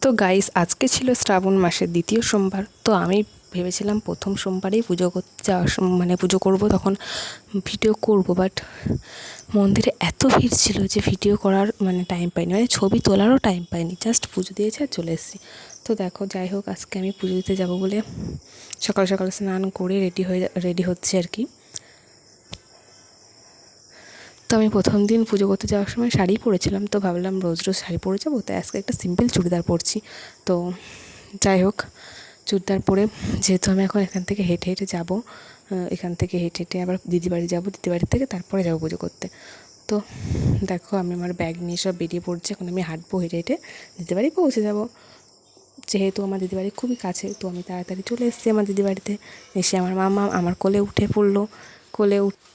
তো গাইস, আজকে ছিল শ্রাবণ মাসের দ্বিতীয় সোমবার। তো আমি ভেবেছিলাম প্রথম সোমবারেই পুজো করতে যাওয়ার মানে পুজো করব, তখন ভিডিও করব। বাট মন্দিরে এত ভিড় ছিল যে ভিডিও করার মানে টাইম পাইনি, মানে ছবি তোলারও টাইম পাইনি। জাস্ট পুজো দিয়েছি আর চলে এসেছি। তো দেখো, যাই হোক, আজকে আমি পুজো দিতে যাবো বলে সকাল সকাল স্নান করে রেডি হচ্ছে আর কি। তো আমি প্রথম দিন পুজো করতে যাওয়ার সময় শাড়ি পরেছিলাম, তো ভাবলাম রোজ রোজ শাড়ি পরে যাবো, তাই আজকে একটা সিম্পল চুড়িদার পরছি। তো যাই হোক, চুড়িদার পরে যেহেতু আমি এখন এখান থেকে হেঁটে হেঁটে যাবো, এখান থেকে হেঁটে হেঁটে আবার দিদিবাড়ি যাবো, দিদিবাড়ি থেকে তারপরে যাবো পুজো করতে। তো দেখো, আমি আমার ব্যাগ নিয়ে সব বেরিয়ে পড়ছি। এখন আমি হাঁটবো, হেঁটে হেঁটে দিদিবাড়ি পৌঁছে যাবো। যেহেতু আমার দিদিবাড়ি খুবই কাছে, তো আমি তাড়াতাড়ি চলে এসেছি আমার দিদিবাড়িতে। এসে আমার মামা আমার কোলে উঠে পড়লো।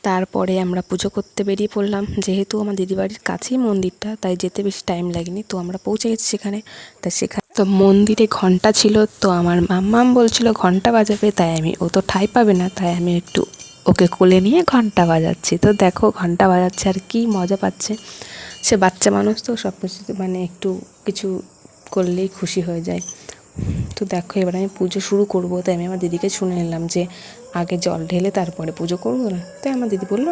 তারপরে আমরা পুজো করতে বেরিয়ে পড়লাম। যেহেতু আমার দিদিবাড়ির কাছেই মন্দিরটা, তাই যেতে বেশি টাইম লাগেনি। তো আমরা পৌঁছে গেছি সেখানে। তো মন্দিরে ঘন্টা ছিল, তো আমার মাম্মাম বলছিল ঘন্টা বাজাবে, তাই ও তো ঠাঁই পাবে না, তাই আমি একটু ওকে কোলে নিয়ে ঘন্টা বাজাচ্ছি। তো দেখো, ঘন্টা বাজাচ্ছে আর কি মজা পাচ্ছে। সে বাচ্চা মানুষ, তো সব কিছু মানে একটু কিছু করলেই খুশি হয়ে যায়। তো দেখো, এবার আমি পুজো শুরু করব। তাই আমি আমার দিদিকে শুনে নিলাম যে আগে জল ঢেলে তারপরে পুজো করবো না। তাই আমার দিদি বললো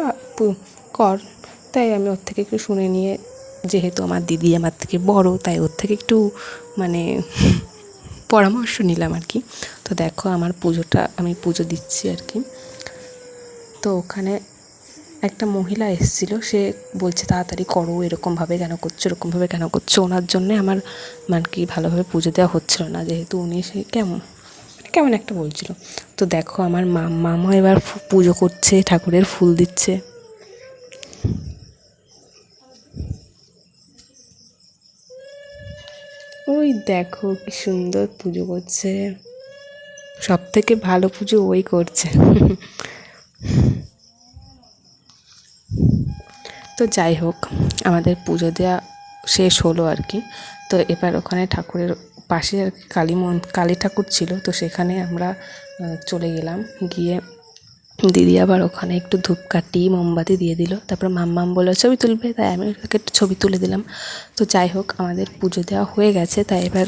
কর। তাই আমি ওর থেকে একটু শুনে নিয়ে, যেহেতু আমার দিদি আমার থেকে বড়, তাই ওর থেকে একটু মানে পরামর্শ নিলাম আর কি। তো দেখো, আমি পুজো দিচ্ছি আর কি। তো ওখানে একটা মহিলা এসেছিল, সে বলছে তাড়াতাড়ি করো, এরকমভাবে কেন করছো। ওনার জন্যে আমার মানে কি ভালোভাবে পুজো দেওয়া হচ্ছিল না, যেহেতু উনি সে কেমন একটা বলছিল। তো দেখো, আমার মামা এবার পুজো করছে, ঠাকুরের ফুল দিচ্ছে। ওই দেখো কি সুন্দর পুজো করছে, সব থেকে ভালো পুজো ওই করছে। তো যাই হোক, আমাদের পুজো দেওয়া শেষ হলো আর কি। তো এবার ওখানে ঠাকুরের পাশে আর কি কালী ঠাকুর ছিল, তো সেখানে আমরা চলে গেলাম। গিয়ে দিদি আবার ওখানে একটু ধূপকাঠি মোমবাতি দিয়ে দিল। তারপর মাম্মাম বললো ছবি তুলবে, তাই আমি ওকে একটু ছবি তুলে দিলাম। তো যাই হোক, আমাদের পুজো দেওয়া হয়ে গেছে, তাই এবার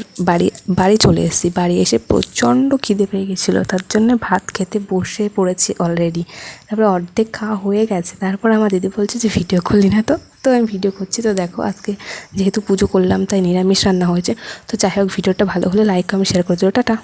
বাড়ি চলে এসেছি। বাড়ি এসে প্রচণ্ড খিদে পেয়ে গেছিলো, তার জন্য ভাত খেতে বসে পড়েছি অলরেডি। তারপরে অর্ধেক খাওয়া হয়ে গেছে, তারপর আমার দিদি বলছে যে ভিডিও করলি না। তো আমি ভিডিও করছি। তো দেখো, আজকে যেহেতু পুজো করলাম, তাই নিরামিষ রান্না হয়েছে। তো যাই হোক, ভিডিওটা ভালো হলে লাইক কমেন্ট শেয়ার করে দিও। টাটা।